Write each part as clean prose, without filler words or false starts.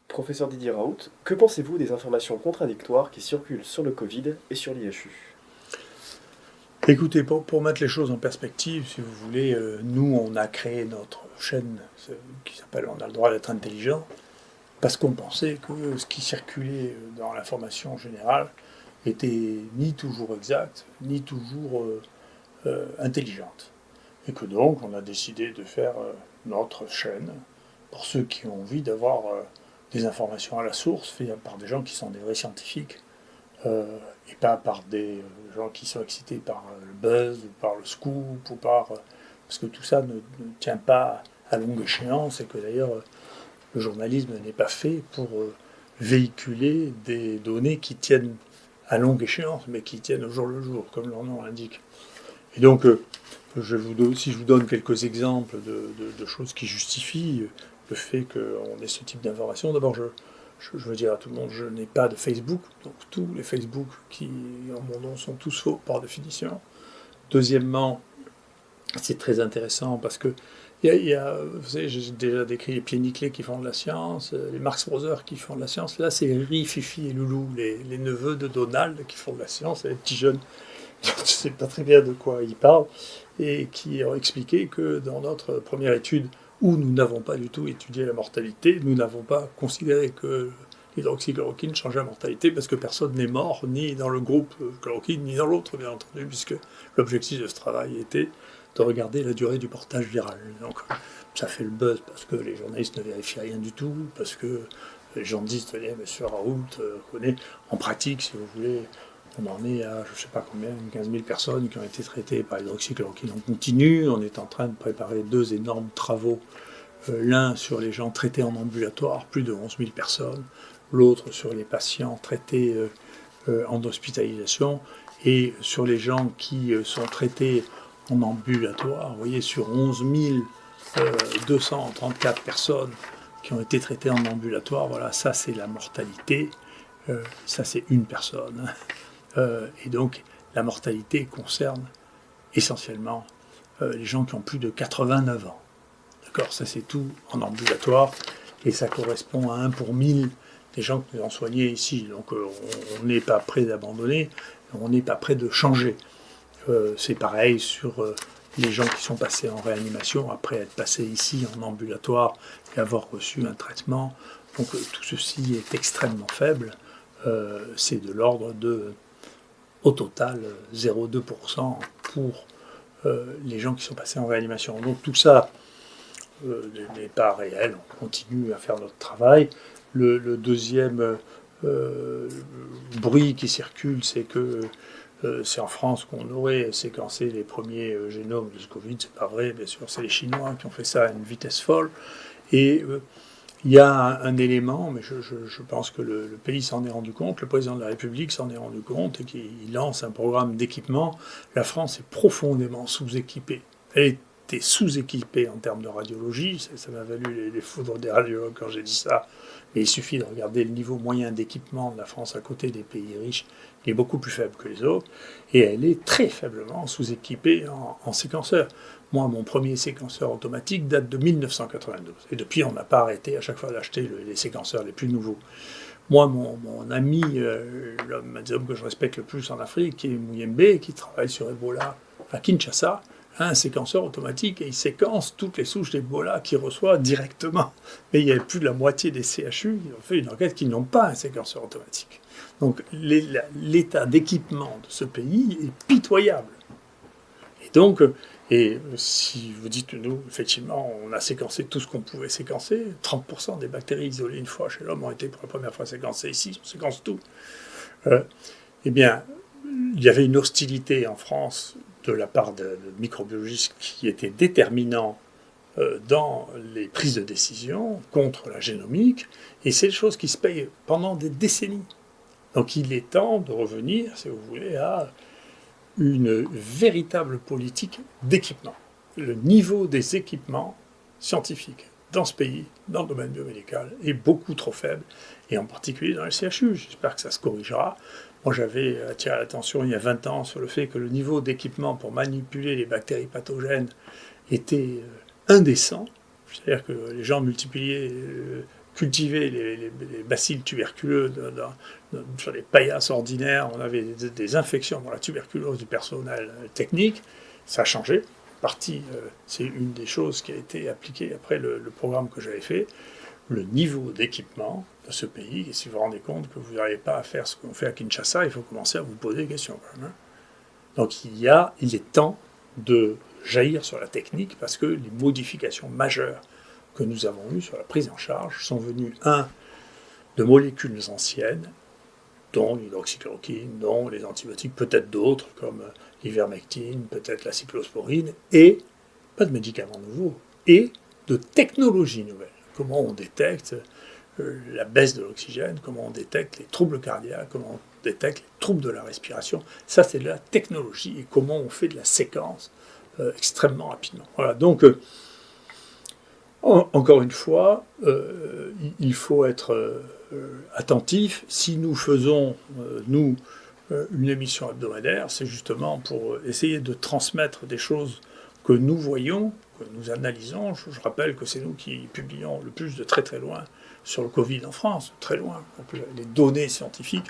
Professeur Didier Raoult, que pensez-vous des informations contradictoires qui circulent sur le Covid et sur l'IHU? Écoutez, pour mettre les choses en perspective, si vous voulez, nous, on a créé notre chaîne qui s'appelle On a le droit d'être intelligent, parce qu'on pensait que ce qui circulait dans l'information générale était ni toujours exact, ni toujours intelligente. Et que donc, on a décidé de faire notre chaîne pour ceux qui ont envie d'avoir des informations à la source, faites par des gens qui sont des vrais scientifiques, et pas par des gens qui sont excités par le buzz, ou par le scoop, ou par... parce que tout ça ne tient pas à longue échéance, et que d'ailleurs, le journalisme n'est pas fait pour véhiculer des données qui tiennent à longue échéance, mais qui tiennent au jour le jour, comme leur nom l'indique. Et donc, si je vous donne quelques exemples de choses qui justifient le fait qu'on ait ce type d'information, d'abord, je veux dire à tout le monde, je n'ai pas de Facebook, donc tous les Facebook qui ont mon nom sont tous faux par définition. Deuxièmement, c'est très intéressant parce que vous savez, j'ai déjà décrit les pieds nickelés qui font de la science, les Marx Brothers qui font de la science. Là, c'est Ri, Fifi et Loulou, les neveux de Donald qui font de la science, les petits jeunes. Je ne sais pas très bien de quoi ils parlent, et qui ont expliqué que dans notre première étude, où nous n'avons pas du tout étudié la mortalité, nous n'avons pas considéré que l'hydroxychloroquine changeait la mortalité, parce que personne n'est mort, ni dans le groupe chloroquine, ni dans l'autre, bien entendu, puisque l'objectif de ce travail était de regarder la durée du portage viral. Donc ça fait le buzz, parce que les journalistes ne vérifient rien du tout, parce que les gens disent, tenez, monsieur Raoult connaît, en pratique, si vous voulez, on en est à, je ne sais pas combien, 15 000 personnes qui ont été traitées par l'hydroxychloroquine en continu. On est en train de préparer 2 énormes travaux, l'un sur les gens traités en ambulatoire, plus de 11 000 personnes, l'autre sur les patients traités en hospitalisation, et sur les gens qui sont traités en ambulatoire, vous voyez, sur 11 234 personnes qui ont été traitées en ambulatoire, voilà, ça c'est la mortalité, ça c'est une personne. Et donc la mortalité concerne essentiellement les gens qui ont plus de 89 ans. D'accord, ça c'est tout en ambulatoire, et ça correspond à 1 pour 1000 des gens qui nous ont soignés ici. Donc on n'est pas prêt d'abandonner, on n'est pas prêt de changer. C'est pareil sur les gens qui sont passés en réanimation après être passés ici en ambulatoire et avoir reçu un traitement. Donc tout ceci est extrêmement faible. C'est de l'ordre de, au total, 0,2% pour les gens qui sont passés en réanimation. Donc tout ça n'est pas réel, on continue à faire notre travail. Le deuxième bruit qui circule, c'est que c'est en France qu'on aurait séquencé les premiers génomes de ce Covid. C'est pas vrai, bien sûr, c'est les Chinois qui ont fait ça à une vitesse folle. Et il y a un élément, mais je pense que le pays s'en est rendu compte, le président de la République s'en est rendu compte, et qu'il lance un programme d'équipement. La France est profondément sous-équipée. Elle était sous-équipée en termes de radiologie, ça m'a valu les foudres des radiologues quand j'ai dit ça, mais il suffit de regarder le niveau moyen d'équipement de la France à côté des pays riches, qui est beaucoup plus faible que les autres, et elle est très faiblement sous-équipée en séquenceurs. Moi, mon premier séquenceur automatique date de 1992. Et depuis, on n'a pas arrêté à chaque fois d'acheter les séquenceurs les plus nouveaux. Moi, mon ami, l'homme que je respecte le plus en Afrique, qui est Mouyembe, qui travaille sur Ebola à Kinshasa, a un séquenceur automatique et il séquence toutes les souches d'Ebola qu'il reçoit directement. Mais il y a plus de la moitié des CHU qui ont fait une enquête qui n'ont pas un séquenceur automatique. Donc l'état d'équipement de ce pays est pitoyable. Et donc, et si vous dites, nous, effectivement, on a séquencé tout ce qu'on pouvait séquencer, 30% des bactéries isolées une fois chez l'homme ont été pour la première fois séquencées ici, on séquence tout. Eh bien, il y avait une hostilité en France de la part de microbiologistes qui étaient déterminants dans les prises de décision contre la génomique, et c'est des choses qui se payent pendant des décennies. Donc il est temps de revenir, si vous voulez, à une véritable politique d'équipement. Le niveau des équipements scientifiques dans ce pays, dans le domaine biomédical, est beaucoup trop faible, et en particulier dans les CHU. J'espère que ça se corrigera. Moi, j'avais attiré l'attention il y a 20 ans sur le fait que le niveau d'équipement pour manipuler les bactéries pathogènes était indécent. C'est-à-dire que les gens cultivaient les bacilles tuberculeux sur les paillasses ordinaires. On avait des infections dans la tuberculose du personnel technique. Ça a changé. C'est une des choses qui a été appliquée après le programme que j'avais fait. Le niveau d'équipement de ce pays, et si vous vous rendez compte que vous n'arrivez pas à faire ce qu'on fait à Kinshasa, il faut commencer à vous poser des questions quand même. Donc il est temps de jaillir sur la technique parce que les modifications majeures que nous avons eues sur la prise en charge sont venues, de molécules anciennes, dont l'hydroxychloroquine, dont les antibiotiques, peut-être d'autres comme l'ivermectine, peut-être la cyclosporine, et pas de médicaments nouveaux, et de technologies nouvelles. Comment on détecte la baisse de l'oxygène, comment on détecte les troubles cardiaques, comment on détecte les troubles de la respiration. Ça, c'est de la technologie, et comment on fait de la séquence extrêmement rapidement. Voilà, donc, encore une fois, il faut être attentif. Si nous faisons, une émission hebdomadaire, c'est justement pour essayer de transmettre des choses que nous voyons, que nous analysons. Je rappelle que c'est nous qui publions le plus de très très loin sur le Covid en France, très loin. Donc, les données scientifiques,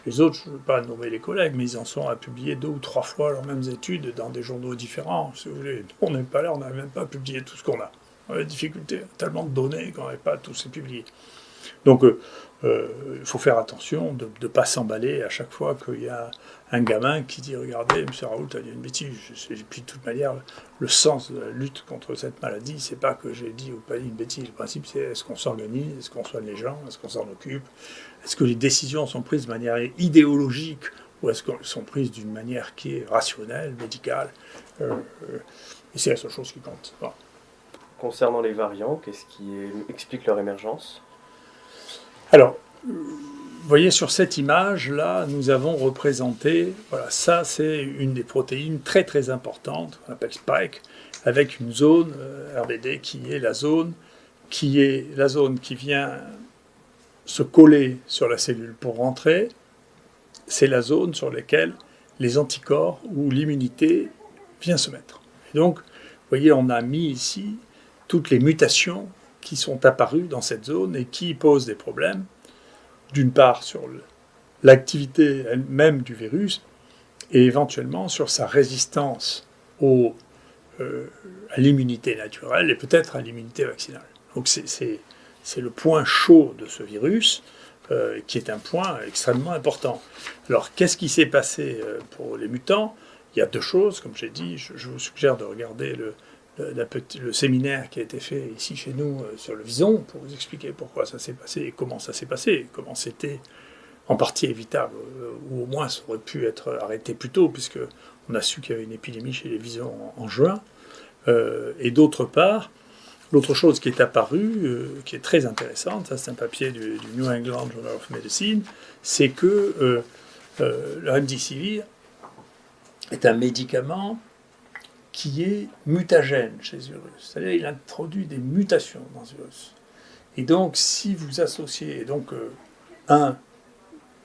les autres, je ne veux pas nommer les collègues, mais ils en sont à publier 2 ou 3 fois leurs mêmes études dans des journaux différents. Si vous voulez, on n'est pas là, on n'a même pas publié tout ce qu'on a. On a des difficultés, tellement de données qu'on n'avait pas tous les publiés. Donc, il faut faire attention de ne pas s'emballer à chaque fois qu'il y a un gamin qui dit « Regardez, M. Raoult a dit une bêtise ». Et puis, de toute manière, le sens de la lutte contre cette maladie, c'est pas que j'ai dit ou pas dit une bêtise. Le principe, c'est est-ce qu'on s'organise, est-ce qu'on soigne les gens, est-ce qu'on s'en occupe, est-ce que les décisions sont prises de manière idéologique ou est-ce qu'elles sont prises d'une manière qui est rationnelle, médicale. Et c'est la seule chose qui compte. Voilà. Concernant les variants, qu'est-ce qui explique leur émergence ? Alors, vous voyez sur cette image-là, nous avons représenté, voilà, ça c'est une des protéines très très importantes, qu'on appelle Spike, avec une zone RBD qui est la zone qui vient se coller sur la cellule pour rentrer. C'est la zone sur laquelle les anticorps ou l'immunité vient se mettre. Et donc, vous voyez, on a mis ici toutes les mutations qui sont apparues dans cette zone et qui posent des problèmes, d'une part sur l'activité elle-même du virus et éventuellement sur sa résistance à l'immunité naturelle et peut-être à l'immunité vaccinale. Donc c'est le point chaud de ce virus qui est un point extrêmement important. Alors qu'est-ce qui s'est passé pour les mutants ? Il y a 2 choses, comme j'ai dit, je vous suggère de regarder le séminaire qui a été fait ici chez nous sur le vison pour vous expliquer pourquoi ça s'est passé et comment ça s'est passé, comment c'était en partie évitable, ou au moins ça aurait pu être arrêté plus tôt, puisqu'on a su qu'il y avait une épidémie chez les visons en juin. Et d'autre part, l'autre chose qui est apparue, qui est très intéressante, ça c'est un papier du New England Journal of Medicine, c'est que le remdesivir est un médicament qui est mutagène chez ce virus. C'est-à-dire qu'il introduit des mutations dans ce virus. Et donc, si vous associez... Donc,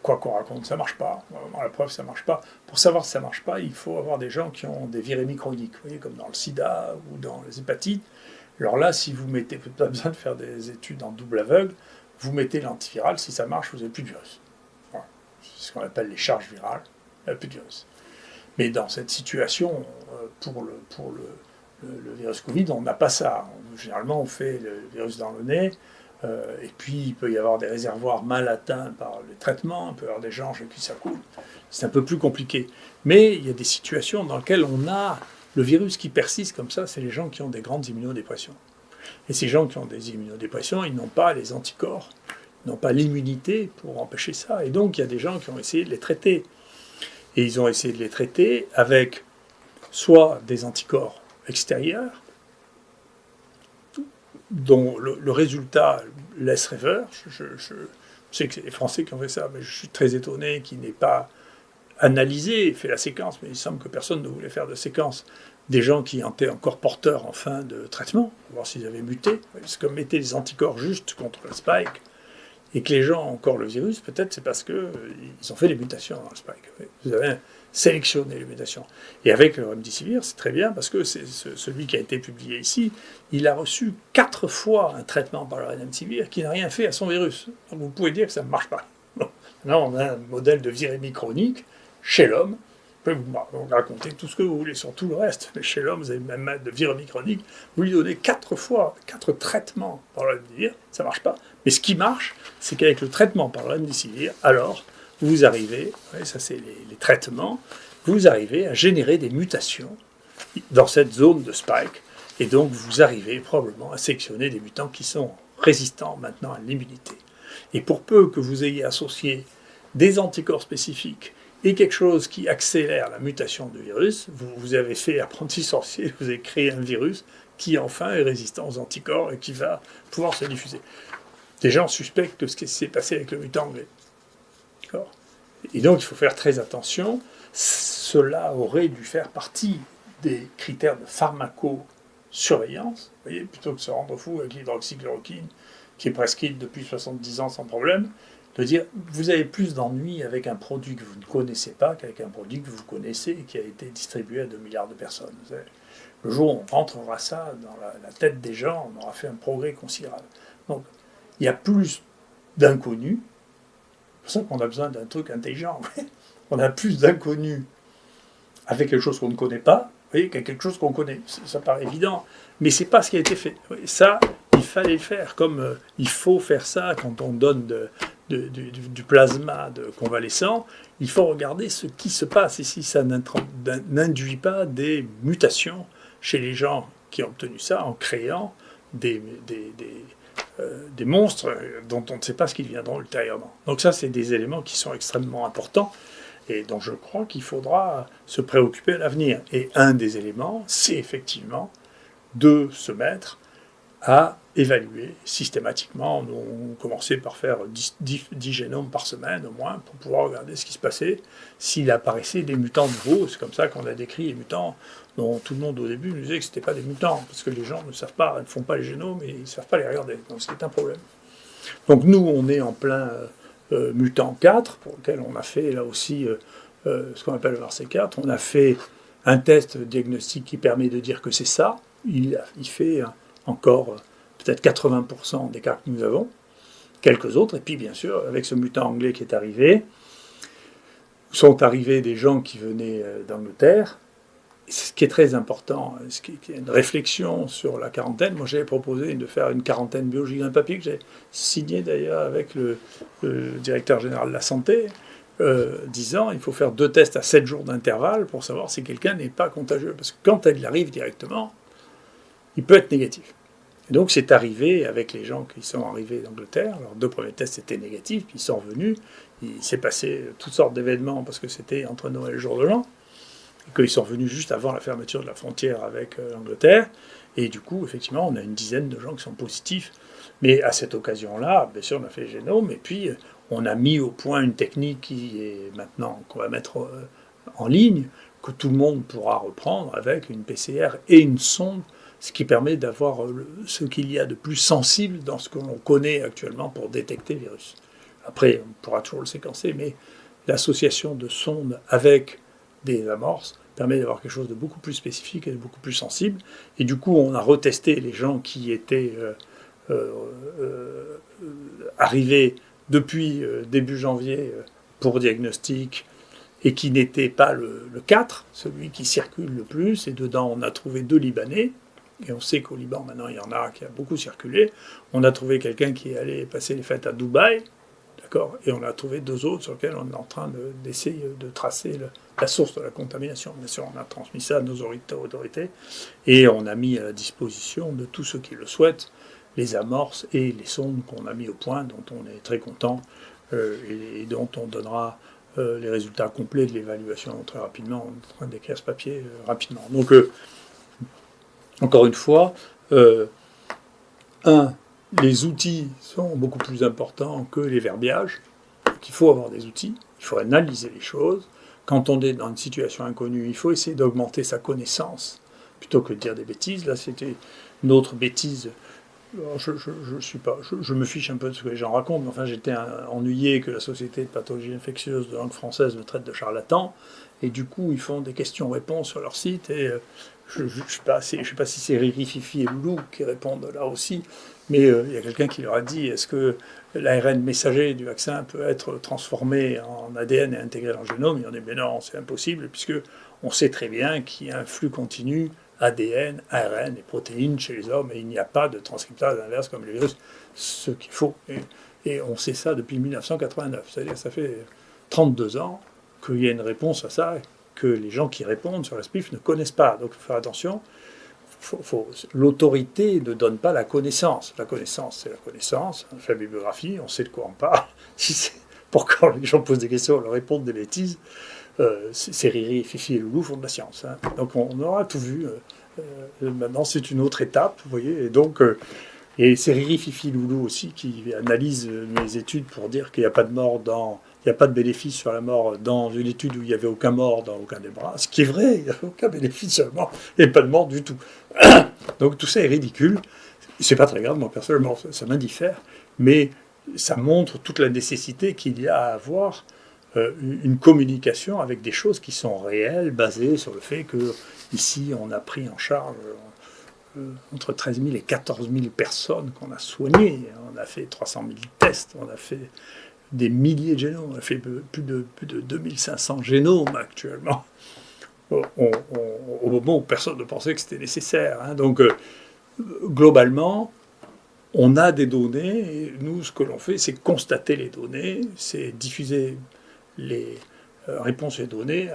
quoi qu'on raconte, ça ne marche pas. La preuve, ça ne marche pas. Pour savoir si ça ne marche pas, il faut avoir des gens qui ont des virémies chroniques, vous voyez, comme dans le sida ou dans les hépatites. Alors là, si vous mettez... Vous n'avez pas besoin de faire des études en double aveugle. Vous mettez l'antiviral. Si ça marche, vous n'avez plus de virus. Voilà. C'est ce qu'on appelle les charges virales. Il n'y a plus de virus. Mais dans cette situation, pour le virus Covid, on n'a pas ça. Généralement, on fait le virus dans le nez, et puis il peut y avoir des réservoirs mal atteints par les traitements, il peut y avoir des gens chez qui ça coule. C'est un peu plus compliqué. Mais il y a des situations dans lesquelles on a le virus qui persiste comme ça, c'est les gens qui ont des grandes immunodépressions. Et ces gens qui ont des immunodépressions, ils n'ont pas les anticorps, ils n'ont pas l'immunité pour empêcher ça. Et donc, il y a des gens qui ont essayé de les traiter. Et ils ont essayé de les traiter avec soit des anticorps extérieurs, dont le résultat laisse rêveur. Je sais que c'est les Français qui ont fait ça, mais je suis très étonné qu'ils n'aient pas analysé, fait la séquence, mais il semble que personne ne voulait faire de séquence des gens qui étaient encore porteurs en fin de traitement, pour voir s'ils avaient muté. Parce que mettez des anticorps juste contre la spike, et que les gens ont encore le virus, peut-être c'est parce qu'ils ont fait des mutations dans le spike. Vous avez sélectionné les mutations. Et avec le remdesivir, c'est très bien, parce que c'est celui qui a été publié ici, il a reçu 4 fois un traitement par le remdesivir qui n'a rien fait à son virus. Donc vous pouvez dire que ça ne marche pas. Bon. Là, on a un modèle de virémie chronique chez l'homme. Vous pouvez vous raconter tout ce que vous voulez sur tout le reste, mais chez l'homme, vous avez même de virémie chronique, vous lui donnez 4 fois, 4 traitements par le remdesivir, ça ne marche pas. Mais ce qui marche, c'est qu'avec le traitement par le remdesivir, alors, vous arrivez, ça c'est les traitements, vous arrivez à générer des mutations dans cette zone de spike, et donc vous arrivez probablement à sélectionner des mutants qui sont résistants maintenant à l'immunité. Et pour peu que vous ayez associé des anticorps spécifiques et quelque chose qui accélère la mutation du virus, vous avez fait apprenti sorcier, vous avez créé un virus qui enfin est résistant aux anticorps et qui va pouvoir se diffuser. Des gens suspectent ce qui s'est passé avec le mutant anglais. D'accord ? Et donc il faut faire très attention. Cela aurait dû faire partie des critères de pharmacosurveillance, vous voyez, plutôt que de se rendre fou avec l'hydroxychloroquine, qui est prescrite depuis 70 ans sans problème, de dire vous avez plus d'ennuis avec un produit que vous ne connaissez pas qu'avec un produit que vous connaissez et qui a été distribué à 2 milliards de personnes. Le jour où on rentrera ça dans la tête des gens, on aura fait un progrès considérable. Donc, il y a plus d'inconnus, c'est pour ça qu'on a besoin d'un truc intelligent. On a plus d'inconnus avec quelque chose qu'on ne connaît pas, qu'avec quelque chose qu'on connaît. Ça paraît évident, mais ce n'est pas ce qui a été fait. Ça, il fallait le faire, comme il faut faire ça quand on donne du plasma de convalescent, il faut regarder ce qui se passe et si ça n'induit pas des mutations chez les gens qui ont obtenu ça en créant des monstres dont on ne sait pas ce qu'ils viendront ultérieurement. Donc ça, c'est des éléments qui sont extrêmement importants et dont je crois qu'il faudra se préoccuper à l'avenir. Et un des éléments, c'est effectivement de se mettre à évaluer systématiquement. On commençait par faire 10 génomes par semaine au moins pour pouvoir regarder ce qui se passait s'il apparaissait des mutants nouveaux. C'est comme ça qu'on a décrit les mutants dont tout le monde au début nous disait que ce n'était pas des mutants parce que les gens ne savent pas, ne font pas les génomes et ils ne savent pas les regarder. Donc c'est un problème. Donc nous, on est en plein mutant 4 pour lequel on a fait là aussi ce qu'on appelle le VARC4. On a fait un test diagnostique qui permet de dire que c'est ça. Il fait encore peut-être 80% des cas que nous avons, quelques autres, et puis bien sûr, avec ce mutant anglais qui est arrivé, sont arrivés des gens qui venaient d'Angleterre. Ce qui est très important, ce qui est une réflexion sur la quarantaine. Moi, j'avais proposé de faire une quarantaine biologique d'un papier que j'ai signé d'ailleurs avec le directeur général de la santé, disant il faut faire 2 tests à 7 jours d'intervalle pour savoir si quelqu'un n'est pas contagieux. Parce que quand elle arrive directement, il peut être négatif. Et donc c'est arrivé avec les gens qui sont arrivés d'Angleterre. Leurs 2 premiers tests étaient négatifs, puis ils sont revenus. Il s'est passé toutes sortes d'événements parce que c'était entre Noël et le jour de l'an. Et qu'ils sont revenus juste avant la fermeture de la frontière avec l'Angleterre. Et du coup, effectivement, on a une dizaine de gens qui sont positifs. Mais à cette occasion-là, bien sûr, on a fait le génome. Et puis, on a mis au point une technique qui est maintenant, qu'on va mettre en ligne, que tout le monde pourra reprendre avec une PCR et une sonde, ce qui permet d'avoir ce qu'il y a de plus sensible dans ce que l'on connaît actuellement pour détecter le virus. Après, on pourra toujours le séquencer, mais l'association de sondes avec des amorces permet d'avoir quelque chose de beaucoup plus spécifique et de beaucoup plus sensible. Et du coup, on a retesté les gens qui étaient arrivés depuis début janvier pour diagnostic et qui n'étaient pas le 4, celui qui circule le plus. Et dedans, on a trouvé 2 Libanais. Et on sait qu'au Liban, maintenant, il y en a qui a beaucoup circulé. On a trouvé quelqu'un qui est allé passer les fêtes à Dubaï. D'accord ? Et on a trouvé 2 autres sur lesquels on est en train d'essayer de tracer la source de la contamination. Bien sûr, on a transmis ça à nos autorités et on a mis à la disposition de tous ceux qui le souhaitent les amorces et les sondes qu'on a mis au point, dont on est très content et dont on donnera les résultats complets de l'évaluation très rapidement. On est en train d'écrire ce papier rapidement. Donc, encore une fois, les outils sont beaucoup plus importants que les verbiages. Donc, il faut avoir des outils, il faut analyser les choses. Quand on est dans une situation inconnue, il faut essayer d'augmenter sa connaissance plutôt que de dire des bêtises. Là, c'était une autre bêtise Alors, je me fiche un peu de ce que les gens racontent, mais enfin j'étais ennuyé que la Société de pathologie infectieuse de langue française me traite de charlatan, et du coup ils font des questions-réponses sur leur site, et je ne sais pas si c'est Riri, Fifi et Loulou qui répondent là aussi, mais il y a quelqu'un qui leur a dit, est-ce que l'ARN messager du vaccin peut être transformé en ADN et intégré dans le génome? Ils ont dit, mais non, c'est impossible, puisque on sait très bien qu'il y a un flux continu ADN, ARN et protéines chez les hommes, et il n'y a pas de transcriptase inverse comme les virus, ce qu'il faut. Et on sait ça depuis 1989, c'est-à-dire que ça fait 32 ans qu'il y a une réponse à ça, que les gens qui répondent sur la SPIF ne connaissent pas. Donc il faut faire attention. L'autorité ne donne pas la connaissance. La connaissance, c'est la connaissance. On fait la bibliographie, on sait de quoi on parle. Pour quand les gens posent des questions, on leur répond des bêtises. C'est Riri, Fifi et Loulou font de la science. Hein. Donc on aura tout vu. Maintenant, c'est une autre étape, vous voyez. Et c'est Riri, Fifi et Loulou aussi qui analysent mes études pour dire qu'il n'y a pas de mort il n'y a pas de bénéfice sur la mort dans une étude où il n'y avait aucun mort dans aucun des bras. Ce qui est vrai, il n'y a aucun bénéfice sur la mort et pas de mort du tout. Donc tout ça est ridicule. C'est pas très grave, moi personnellement, ça m'indiffère. Mais ça montre toute la nécessité qu'il y a à avoir une communication avec des choses qui sont réelles, basées sur le fait que ici on a pris en charge entre 13 000 et 14 000 personnes qu'on a soignées. On a fait 300 000 tests, on a fait des milliers de génomes, on a fait plus de 2500 génomes actuellement, au moment où personne ne pensait que c'était nécessaire. Hein. Donc globalement, on a des données, et nous, ce que l'on fait, c'est constater les données, c'est diffuser les réponses aux données,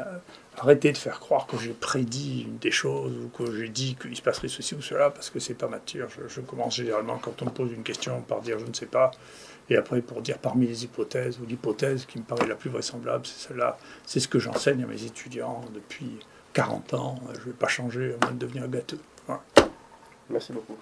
arrêter de faire croire que j'ai prédit des choses ou que j'ai dit qu'il se passerait ceci ou cela, parce que c'est pas mature. Je commence généralement, quand on me pose une question, par dire je ne sais pas, et après pour dire parmi les hypothèses, ou l'hypothèse qui me paraît la plus vraisemblable, c'est celle-là. C'est ce que j'enseigne à mes étudiants depuis 40 ans. Je ne vais pas changer à moins de devenir gâteux. Voilà. Merci beaucoup.